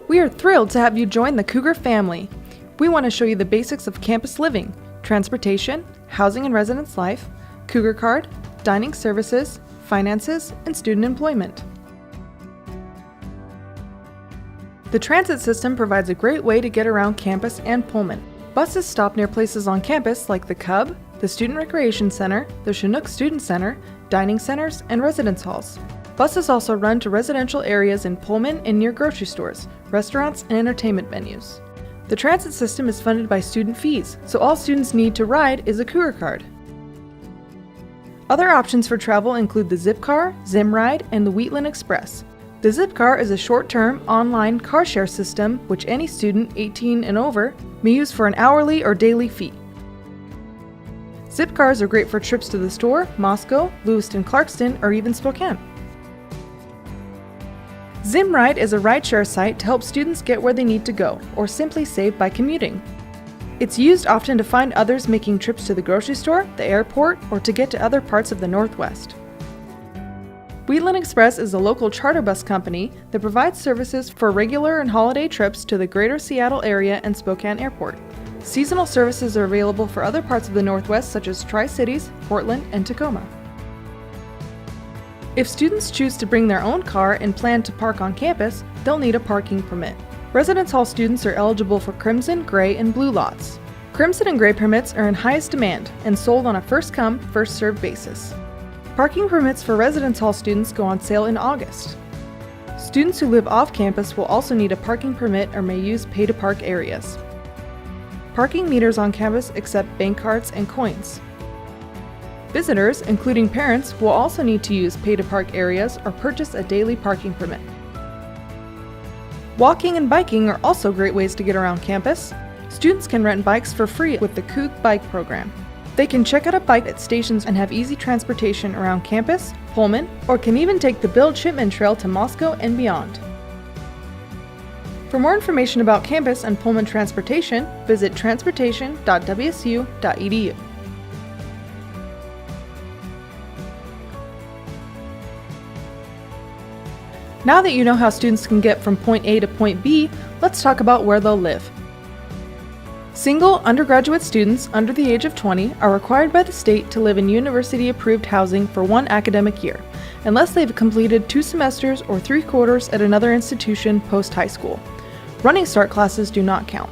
We are thrilled to have you join the Cougar family. We want to show you the basics of campus living, transportation, housing and residence life, Cougar Card, dining services, finances, and student employment. The transit system provides a great way to get around campus and Pullman. Buses stop near places on campus like the Cub, the Student Recreation Center, the Chinook Student Center, dining centers, and residence halls. Buses also run to residential areas in Pullman and near grocery stores, restaurants, and entertainment venues. The transit system is funded by student fees, so all students need to ride is a Cougar Card. Other options for travel include the Zipcar, Zimride, and the Wheatland Express. The Zipcar is a short-term, online car share system which any student 18 and over may use for an hourly or daily fee. Zipcars are great for trips to the store, Moscow, Lewiston-Clarkston, or even Spokane. Zimride is a rideshare site to help students get where they need to go, or simply save by commuting. It's used often to find others making trips to the grocery store, the airport, or to get to other parts of the Northwest. Wheatland Express is a local charter bus company that provides services for regular and holiday trips to the greater Seattle area and Spokane Airport. Seasonal services are available for other parts of the Northwest such as Tri-Cities, Portland, and Tacoma. If students choose to bring their own car and plan to park on campus, they'll need a parking permit. Residence Hall students are eligible for Crimson, Gray, and Blue lots. Crimson and Gray permits are in highest demand and sold on a first-come, first-served basis. Parking permits for Residence Hall students go on sale in August. Students who live off campus will also need a parking permit or may use pay-to-park areas. Parking meters on campus accept bank cards and coins. Visitors, including parents, will also need to use pay-to-park areas or purchase a daily parking permit. Walking and biking are also great ways to get around campus. Students can rent bikes for free with the Coug Bike program. They can check out a bike at stations and have easy transportation around campus, Pullman, or can even take the Bill Chipman Trail to Moscow and beyond. For more information about campus and Pullman transportation, visit transportation.wsu.edu. Now that you know how students can get from point A to point B, let's talk about where they'll live. Single undergraduate students under the age of 20 are required by the state to live in university-approved housing for one academic year, unless they've completed 2 semesters or 3 quarters at another institution post-high school. Running start classes do not count.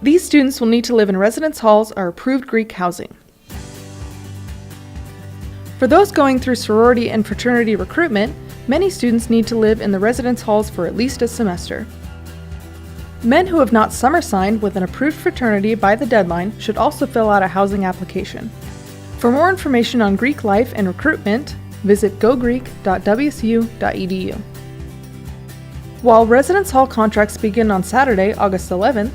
These students will need to live in residence halls or approved Greek housing. For those going through sorority and fraternity recruitment, many students need to live in the residence halls for at least a semester. Men who have not summer signed with an approved fraternity by the deadline should also fill out a housing application. For more information on Greek life and recruitment, visit gogreek.wsu.edu. While residence hall contracts begin on Saturday, August 11th,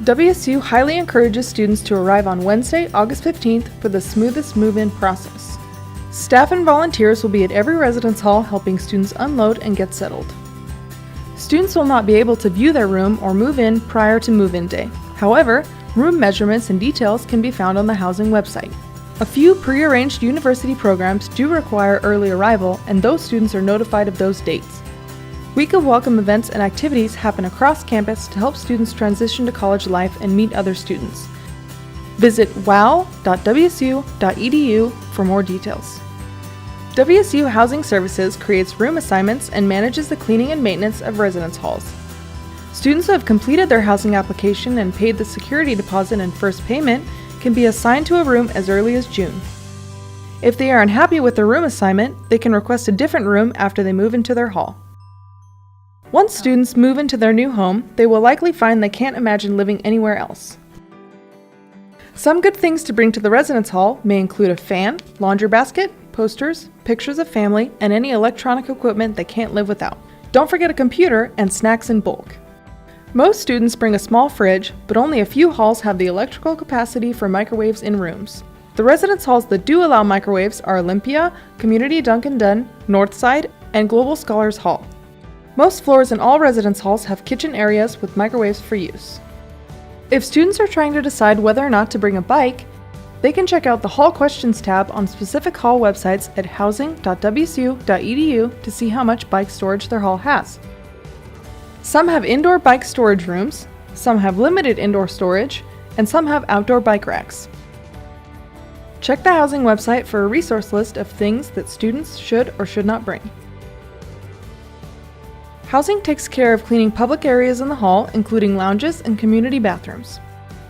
WSU highly encourages students to arrive on Wednesday, August 15th for the smoothest move-in process. Staff and volunteers will be at every residence hall helping students unload and get settled. Students will not be able to view their room or move in prior to move-in day. However, room measurements and details can be found on the housing website. A few pre-arranged university programs do require early arrival, and those students are notified of those dates. Week of Welcome events and activities happen across campus to help students transition to college life and meet other students. Visit wow.wsu.edu for more details. WSU Housing Services creates room assignments and manages the cleaning and maintenance of residence halls. Students who have completed their housing application and paid the security deposit and first payment can be assigned to a room as early as June. If they are unhappy with their room assignment, they can request a different room after they move into their hall. Once students move into their new home, they will likely find they can't imagine living anywhere else. Some good things to bring to the residence hall may include a fan, laundry basket, posters, pictures of family, and any electronic equipment they can't live without. Don't forget a computer and snacks in bulk. Most students bring a small fridge, but only a few halls have the electrical capacity for microwaves in rooms. The residence halls that do allow microwaves are Olympia, Community Duncan Dunn, Northside, and Global Scholars Hall. Most floors in all residence halls have kitchen areas with microwaves for use. If students are trying to decide whether or not to bring a bike, they can check out the Hall Questions tab on specific hall websites at housing.wsu.edu to see how much bike storage their hall has. Some have indoor bike storage rooms, some have limited indoor storage, and some have outdoor bike racks. Check the housing website for a resource list of things that students should or should not bring. Housing takes care of cleaning public areas in the hall, including lounges and community bathrooms.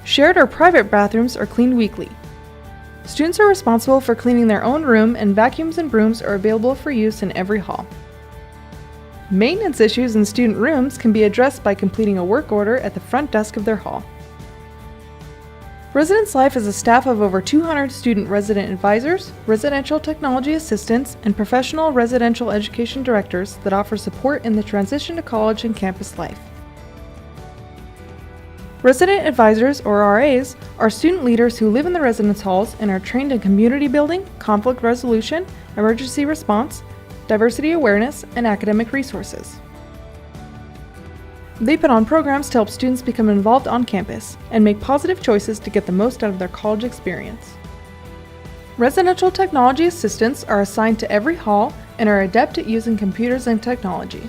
Shared or private bathrooms are cleaned weekly. Students are responsible for cleaning their own room, and vacuums and brooms are available for use in every hall. Maintenance issues in student rooms can be addressed by completing a work order at the front desk of their hall. Residence Life is a staff of over 200 student resident advisors, residential technology assistants, and professional residential education directors that offer support in the transition to college and campus life. Resident advisors, or RAs, are student leaders who live in the residence halls and are trained in community building, conflict resolution, emergency response, diversity awareness, and academic resources. They put on programs to help students become involved on campus and make positive choices to get the most out of their college experience. Residential technology assistants are assigned to every hall and are adept at using computers and technology.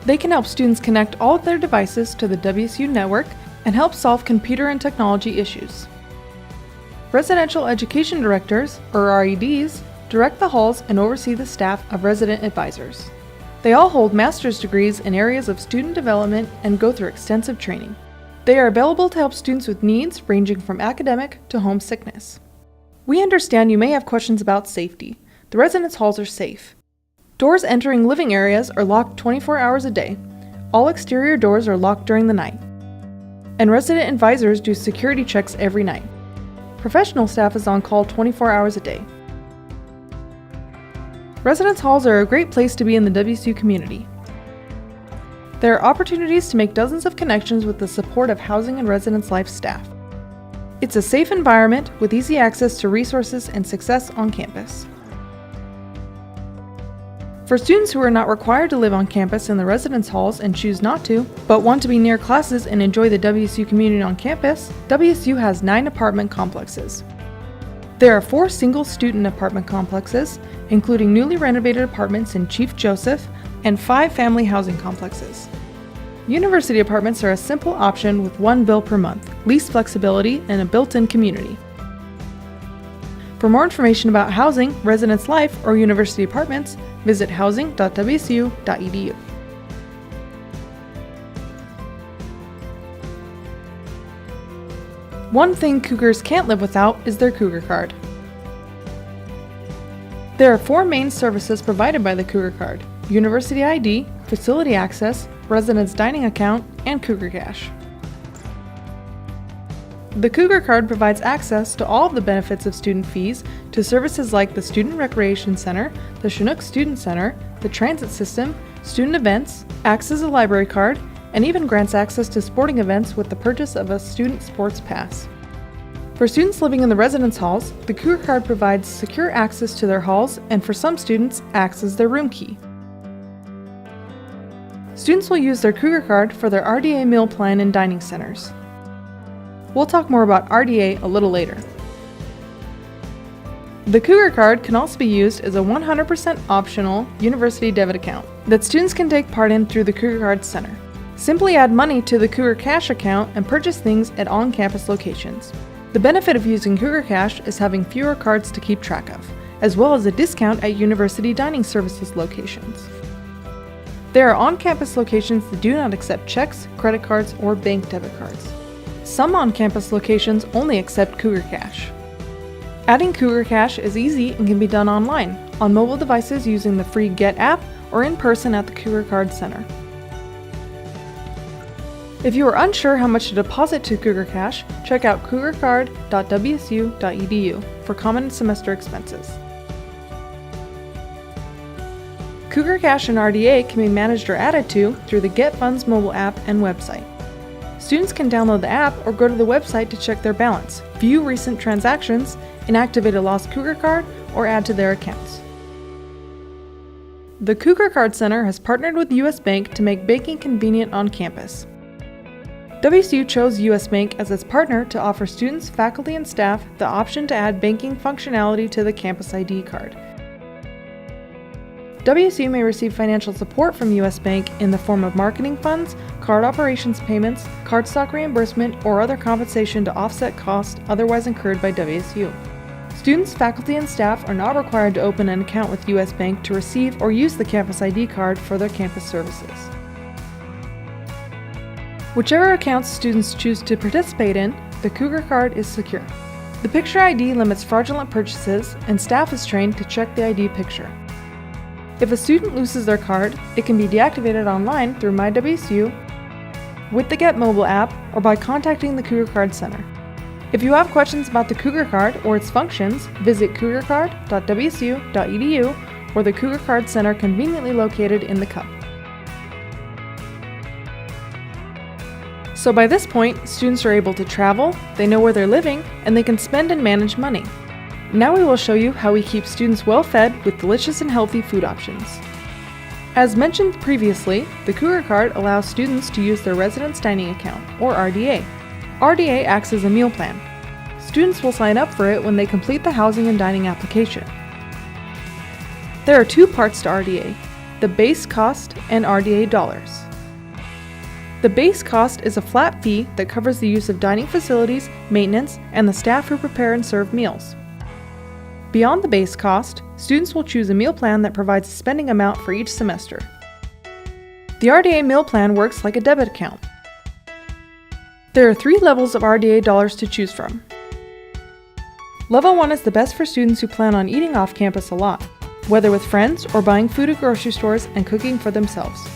They can help students connect all of their devices to the WSU network and help solve computer and technology issues. Residential education directors, or REDs, direct the halls and oversee the staff of resident advisors. They all hold master's degrees in areas of student development and go through extensive training. They are available to help students with needs ranging from academic to homesickness. We understand you may have questions about safety. The residence halls are safe. Doors entering living areas are locked 24 hours a day. All exterior doors are locked during the night. And resident advisors do security checks every night. Professional staff is on call 24 hours a day. Residence halls are a great place to be in the WSU community. There are opportunities to make dozens of connections with the support of Housing and Residence Life staff. It's a safe environment with easy access to resources and success on campus. For students who are not required to live on campus in the residence halls and choose not to, but want to be near classes and enjoy the WSU community on campus, WSU has 9 apartment complexes. There are 4 single student apartment complexes, including newly renovated apartments in Chief Joseph, and 5 family housing complexes. University apartments are a simple option with 1 bill per month, lease flexibility, and a built-in community. For more information about housing, residence life, or university apartments, visit housing.wsu.edu. One thing Cougars can't live without is their Cougar Card. There are 4 main services provided by the Cougar Card: University ID, Facility Access, Residence Dining Account, and Cougar Cash. The Cougar Card provides access to all of the benefits of student fees to services like the Student Recreation Center, the Chinook Student Center, the transit system, student events, acts as a library card, and even grants access to sporting events with the purchase of a student sports pass. For students living in the residence halls, the Cougar Card provides secure access to their halls and for some students acts as their room key. Students will use their Cougar Card for their RDA meal plan in dining centers. We'll talk more about RDA a little later. The Cougar Card can also be used as a 100% optional university debit account that students can take part in through the Cougar Card Center. Simply add money to the Cougar Cash account and purchase things at on-campus locations. The benefit of using Cougar Cash is having fewer cards to keep track of, as well as a discount at University Dining Services locations. There are on-campus locations that do not accept checks, credit cards, or bank debit cards. Some on-campus locations only accept Cougar Cash. Adding Cougar Cash is easy and can be done online, on mobile devices using the free Get app, or in person at the Cougar Card Center. If you are unsure how much to deposit to Cougar Cash, check out cougarcard.wsu.edu for common semester expenses. Cougar Cash and RDA can be managed or added to through the Get Funds mobile app and website. Students can download the app or go to the website to check their balance, view recent transactions, and activate a lost Cougar Card or add to their accounts. The Cougar Card Center has partnered with US Bank to make banking convenient on campus. WSU chose US Bank as its partner to offer students, faculty, and staff the option to add banking functionality to the Campus ID card. WSU may receive financial support from US Bank in the form of marketing funds, card operations payments, cardstock reimbursement, or other compensation to offset costs otherwise incurred by WSU. Students, faculty, and staff are not required to open an account with U.S. Bank to receive or use the Campus ID card for their campus services. Whichever accounts students choose to participate in, the Cougar card is secure. The picture ID limits fraudulent purchases, and staff is trained to check the ID picture. If a student loses their card, it can be deactivated online through MyWSU, with the Get Mobile app, or by contacting the Cougar Card Center. If you have questions about the Cougar Card or its functions, visit cougarcard.wsu.edu or the Cougar Card Center conveniently located in the Cup. So by this point, students are able to travel, they know where they're living, and they can spend and manage money. Now we will show you how we keep students well fed with delicious and healthy food options. As mentioned previously, the Cougar Card allows students to use their residence dining account, or RDA. RDA acts as a meal plan. Students will sign up for it when they complete the housing and dining application. There are two parts to RDA, the base cost and RDA dollars. The base cost is a flat fee that covers the use of dining facilities, maintenance, and the staff who prepare and serve meals. Beyond the base cost, students will choose a meal plan that provides a spending amount for each semester. The RDA meal plan works like a debit account. There are 3 levels of RDA dollars to choose from. Level 1 is the best for students who plan on eating off campus a lot, whether with friends or buying food at grocery stores and cooking for themselves.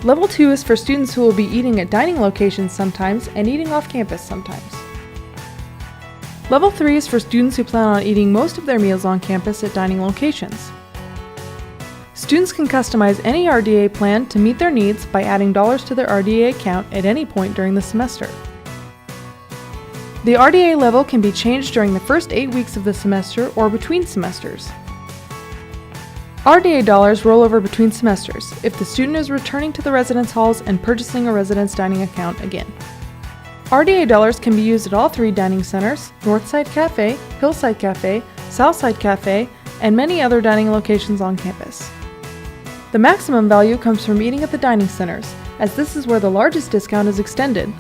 Level 2 is for students who will be eating at dining locations sometimes and eating off campus sometimes. Level 3 is for students who plan on eating most of their meals on campus at dining locations. Students can customize any RDA plan to meet their needs by adding dollars to their RDA account at any point during the semester. The RDA level can be changed during the first 8 weeks of the semester or between semesters. RDA dollars roll over between semesters if the student is returning to the residence halls and purchasing a residence dining account again. RDA dollars can be used at all 3 dining centers, Northside Cafe, Hillside Cafe, Southside Cafe, and many other dining locations on campus. The maximum value comes from eating at the dining centers, as this is where the largest discount is extended.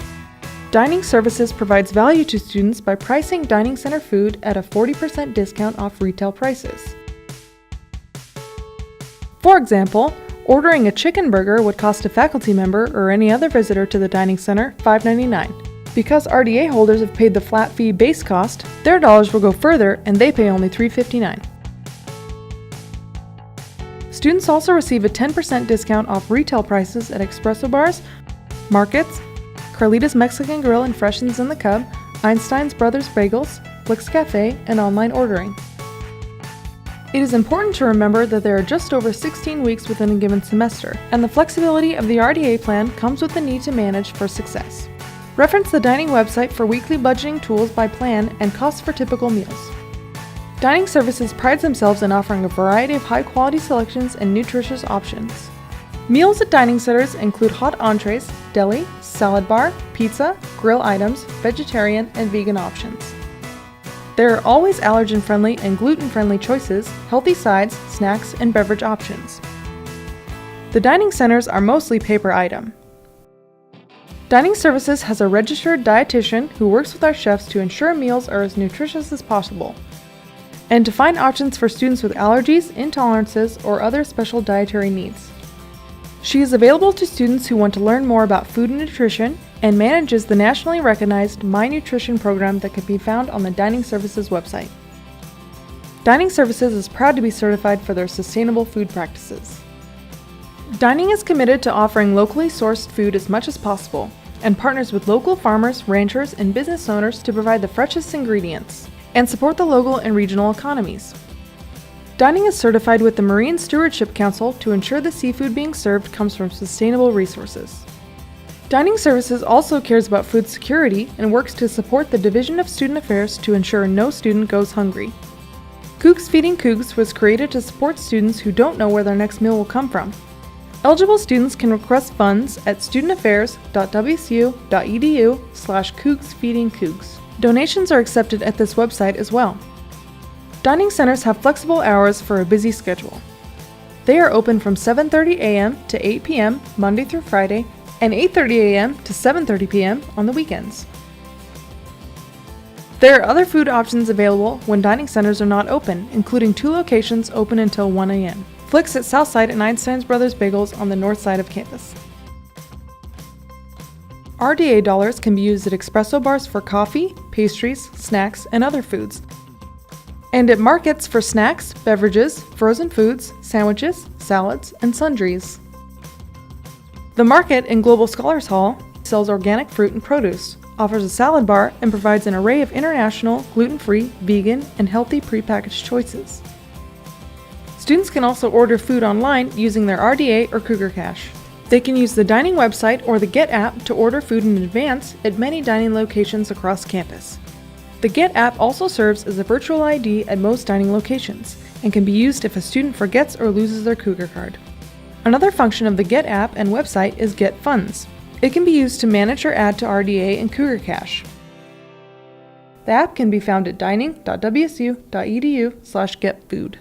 Dining Services provides value to students by pricing dining center food at a 40% discount off retail prices. For example, ordering a chicken burger would cost a faculty member or any other visitor to the dining center $5.99. Because RDA holders have paid the flat fee base cost, their dollars will go further and they pay only $3.59. Students also receive a 10% discount off retail prices at espresso bars, markets, Carlita's Mexican Grill and Freshens in the Cub, Einstein's Brothers Bagels, Flix Cafe, and online ordering. It is important to remember that there are just over 16 weeks within a given semester, and the flexibility of the RDA plan comes with the need to manage for success. Reference the dining website for weekly budgeting tools by plan and costs for typical meals. Dining Services prides themselves in offering a variety of high-quality selections and nutritious options. Meals at dining centers include hot entrees, deli, salad bar, pizza, grill items, vegetarian, and vegan options. There are always allergen-friendly and gluten-friendly choices, healthy sides, snacks, and beverage options. The dining centers are mostly paper item. Dining Services has a registered dietitian who works with our chefs to ensure meals are as nutritious as possible, and to find options for students with allergies, intolerances, or other special dietary needs. She is available to students who want to learn more about food and nutrition and manages the nationally recognized My Nutrition program that can be found on the Dining Services website. Dining Services is proud to be certified for their sustainable food practices. Dining is committed to offering locally sourced food as much as possible and partners with local farmers, ranchers, and business owners to provide the freshest ingredients and support the local and regional economies. Dining is certified with the Marine Stewardship Council to ensure the seafood being served comes from sustainable resources. Dining Services also cares about food security and works to support the Division of Student Affairs to ensure no student goes hungry. Cougs Feeding Cougs was created to support students who don't know where their next meal will come from. Eligible students can request funds at studentaffairs.wsu.edu/cougsfeedingcougs. Donations are accepted at this website as well. Dining centers have flexible hours for a busy schedule. They are open from 7:30 a.m. to 8 p.m. Monday through Friday and 8:30 a.m. to 7:30 p.m. on the weekends. There are other food options available when dining centers are not open, including 2 locations open until 1 a.m. Flicks at Southside and Einstein's Brothers Bagels on the north side of campus. RDA dollars can be used at espresso bars for coffee, pastries, snacks, and other foods, and at markets for snacks, beverages, frozen foods, sandwiches, salads, and sundries. The market in Global Scholars Hall sells organic fruit and produce, offers a salad bar, and provides an array of international, gluten-free, vegan, and healthy prepackaged choices. Students can also order food online using their RDA or Cougar Cash. They can use the dining website or the Get app to order food in advance at many dining locations across campus. The Get app also serves as a virtual ID at most dining locations and can be used if a student forgets or loses their Cougar card. Another function of the Get app and website is Get Funds. It can be used to manage or add to RDA and Cougar Cash. The app can be found at dining.wsu.edu/getfood.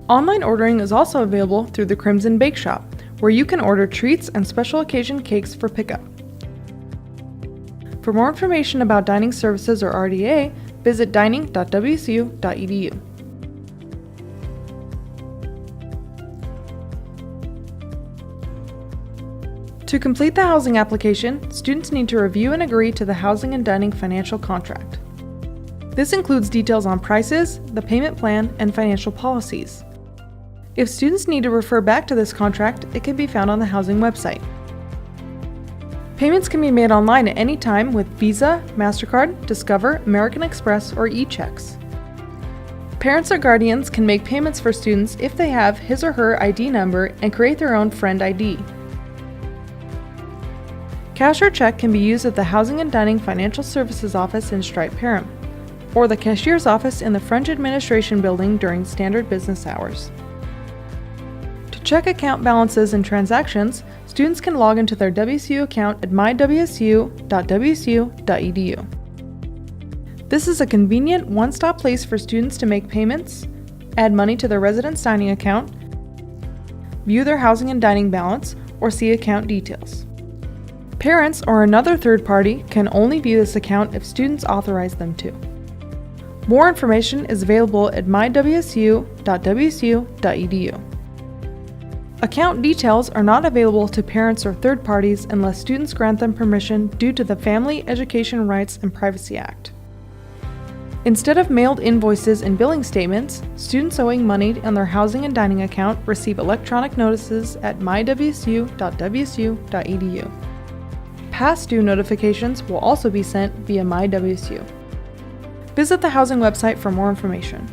Online ordering is also available through the Crimson Bake Shop, where you can order treats and special occasion cakes for pickup. For more information about dining services or RDA, visit dining.wsu.edu. To complete the housing application, students need to review and agree to the Housing and Dining Financial Contract. This includes details on prices, the payment plan, and financial policies. If students need to refer back to this contract, it can be found on the housing website. Payments can be made online at any time with Visa, MasterCard, Discover, American Express, or e-checks. Parents or guardians can make payments for students if they have his or her ID number and create their own friend ID. Cash or check can be used at the Housing and Dining Financial Services Office in Strait-Perham, or the cashier's office in the French Administration Building during standard business hours. To check account balances and transactions, students can log into their WSU account at mywsu.wsu.edu. This is a convenient one-stop place for students to make payments, add money to their residence dining account, view their housing and dining balance, or see account details. Parents or another third party can only view this account if students authorize them to. More information is available at mywsu.wsu.edu. Account details are not available to parents or third parties unless students grant them permission due to the Family Education Rights and Privacy Act. Instead of mailed invoices and billing statements, students owing money on their housing and dining account receive electronic notices at mywsu.wsu.edu. Past due notifications will also be sent via MyWSU. Visit the housing website for more information.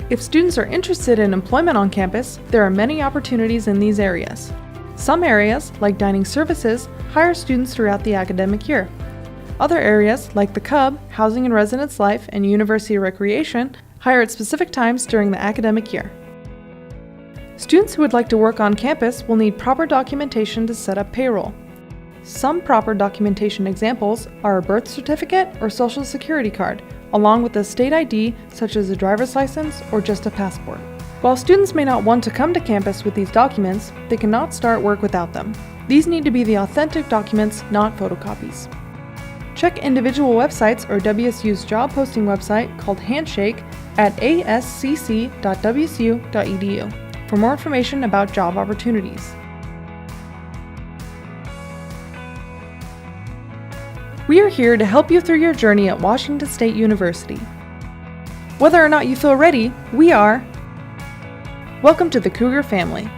If students are interested in employment on campus, there are many opportunities in these areas. Some areas, like dining services, hire students throughout the academic year. Other areas, like the CUB, Housing and Residence Life, and University Recreation, hire at specific times during the academic year. Students who would like to work on campus will need proper documentation to set up payroll. Some proper documentation examples are a birth certificate or social security card, along with a state ID such as a driver's license or just a passport. While students may not want to come to campus with these documents, they cannot start work without them. These need to be the authentic documents, not photocopies. Check individual websites or WSU's job posting website called Handshake at ascc.wsu.edu for more information about job opportunities. We are here to help you through your journey at Washington State University. Whether or not you feel ready, we are. Welcome to the Cougar family.